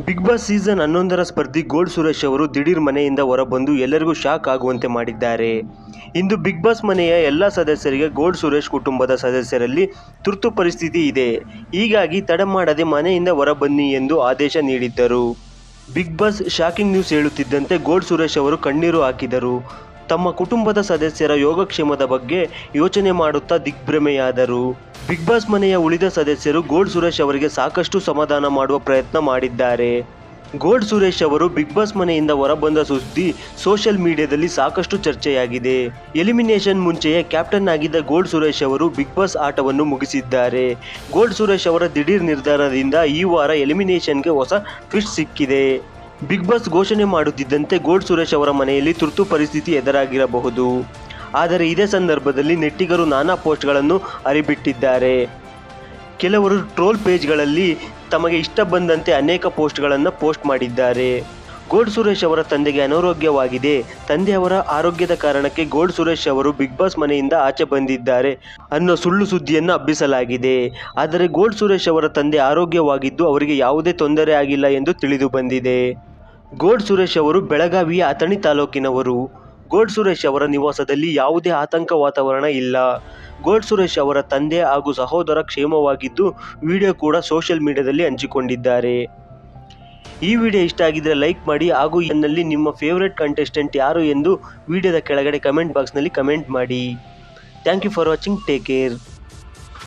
Big Boss season 11ರ ಸ್ಪರ್ಧಿ Gold Suresh ಅವರು ದಿಢೀರ್ ಮನೆಯಿಂದ ಹೊರಬಂದು ಎಲ್ಲರಿಗೂ ಶಾಕ್ ಆಗುವಂತೆ ಮಾಡಿದ್ದಾರೆ. ಇಂದು ಬಿಗ್ ಬಾಸ್ ಮನೆಯ ಎಲ್ಲ ಸದಸ್ಯರಿಗೆ ಗೋಲ್ಡ್ ಸುರೇಶ್ ಕುಟುಂಬದ ಸದಸ್ಯರಲ್ಲಿ ತುರ್ತು ಪರಿಸ್ಥಿತಿ ಇದೆ, ಹೀಗಾಗಿ ತಡ ಮಾಡದೆ ಮನೆಯಿಂದ ಹೊರಬನ್ನಿ ಎಂದು ಆದೇಶ ನೀಡಿದ್ದರು. ಬಿಗ್ ಬಾಸ್ ಶಾಕಿಂಗ್ ನ್ಯೂಸ್ ಹೇಳುತ್ತಿದ್ದಂತೆ ಗೋಲ್ಡ್ ಸುರೇಶ್ ಅವರು ಕಣ್ಣೀರು ಹಾಕಿದರು. ತಮ್ಮ ಕುಟುಂಬದ ಸದಸ್ಯರ ಯೋಗಕ್ಷೇಮದ ಬಗ್ಗೆ ಯೋಚನೆ ಮಾಡುತ್ತಾ ದಿಗ್ಭ್ರಮೆಯಾದರು. ಬಿಗ್ ಬಾಸ್ ಮನೆಯ ಉಳಿದ ಸದಸ್ಯರು ಗೋಲ್ಡ್ ಸುರೇಶ್ ಅವರಿಗೆ ಸಾಕಷ್ಟು ಸಮಾಧಾನ ಮಾಡುವ ಪ್ರಯತ್ನ ಮಾಡಿದ್ದಾರೆ. ಗೋಲ್ಡ್ ಸುರೇಶ್ ಅವರು ಬಿಗ್ ಬಾಸ್ ಮನೆಯಿಂದ ಹೊರಬಂದ ಸುದ್ದಿ ಸೋಷಿಯಲ್ ಮೀಡಿಯಾದಲ್ಲಿ ಸಾಕಷ್ಟು ಚರ್ಚೆಯಾಗಿದೆ. ಎಲಿಮಿನೇಷನ್ ಮುಂಚೆಯೇ ಕ್ಯಾಪ್ಟನ್ ಆಗಿದ್ದ ಗೋಲ್ಡ್ ಸುರೇಶ್ ಅವರು ಬಿಗ್ ಬಾಸ್ ಆಟವನ್ನು ಮುಗಿಸಿದ್ದಾರೆ. ಗೋಲ್ಡ್ ಸುರೇಶ್ ಅವರ ದಿಢೀರ್ ನಿರ್ಧಾರದಿಂದ ಈ ವಾರ ಎಲಿಮಿನೇಷನ್ಗೆ ಹೊಸ ಟ್ವಿಸ್ಟ್ ಸಿಕ್ಕಿದೆ. ಬಿಗ್ ಬಾಸ್ ಘೋಷಣೆ ಮಾಡುತ್ತಿದ್ದಂತೆ ಗೋಲ್ಡ್ ಸುರೇಶ್ ಅವರ ಮನೆಯಲ್ಲಿ ತುರ್ತು ಪರಿಸ್ಥಿತಿ ಎದುರಾಗಿರಬಹುದು. ಆದರೆ ಇದೇ ಸಂದರ್ಭದಲ್ಲಿ ನೆಟ್ಟಿಗರು ನಾನಾ ಪೋಸ್ಟ್ಗಳನ್ನು ಹರಿಬಿಟ್ಟಿದ್ದಾರೆ. ಕೆಲವರು ಟ್ರೋಲ್ ಪೇಜ್ಗಳಲ್ಲಿ ತಮಗೆ ಇಷ್ಟ ಬಂದಂತೆ ಅನೇಕ ಪೋಸ್ಟ್ಗಳನ್ನು ಪೋಸ್ಟ್ ಮಾಡಿದ್ದಾರೆ. ಗೋಲ್ಡ್ ಸುರೇಶ್ ಅವರ ತಂದೆಗೆ ಅನಾರೋಗ್ಯವಾಗಿದೆ. ತಂದೆಯವರ ಆರೋಗ್ಯದ ಕಾರಣಕ್ಕೆ ಗೋಲ್ಡ್ ಸುರೇಶ್ ಅವರು ಬಿಗ್ ಬಾಸ್ ಮನೆಯಿಂದ ಆಚೆ ಬಂದಿದ್ದಾರೆ ಅನ್ನೋ ಸುಳ್ಳು ಸುದ್ದಿಯನ್ನು ಹಬ್ಬಿಸಲಾಗಿದೆ. ಆದರೆ ಗೋಲ್ಡ್ ಸುರೇಶ್ ಅವರ ತಂದೆ ಆರೋಗ್ಯವಾಗಿದ್ದು ಅವರಿಗೆ ಯಾವುದೇ ತೊಂದರೆ ಆಗಿಲ್ಲ ಎಂದು ತಿಳಿದು ಬಂದಿದೆ. ಗೋಲ್ಡ್ ಸುರೇಶ್ ಅವರು ಬೆಳಗಾವಿಯ ಅಥಣಿ ತಾಲೂಕಿನವರು. ಗೋಲ್ಡ್ ಸುರೇಶ್ ಅವರ ನಿವಾಸದಲ್ಲಿ ಯಾವುದೇ ಆತಂಕ ವಾತಾವರಣ ಇಲ್ಲ. ಗೋಲ್ಡ್ ಸುರೇಶ್ ಅವರ ತಂದೆ ಹಾಗೂ ಸಹೋದರ ಕ್ಷೇಮವಾಗಿದ್ದು ವಿಡಿಯೋ ಕೂಡ ಸೋಷಿಯಲ್ ಮೀಡಿಯಾದಲ್ಲಿ ಹಂಚಿಕೊಂಡಿದ್ದಾರೆ. ಈ ವಿಡಿಯೋ ಇಷ್ಟ ಆಗಿದ್ರೆ ಲೈಕ್ ಮಾಡಿ ಹಾಗೂ ಇದರಲ್ಲಿ ನಿಮ್ಮ ಫೇವರೇಟ್ ಕಂಟೆಸ್ಟೆಂಟ್ ಯಾರು ಎಂದು ವಿಡಿಯೋದ ಕೆಳಗಡೆ ಕಮೆಂಟ್ ಬಾಕ್ಸ್ನಲ್ಲಿ ಕಮೆಂಟ್ ಮಾಡಿ. Thank you for watching. Take care.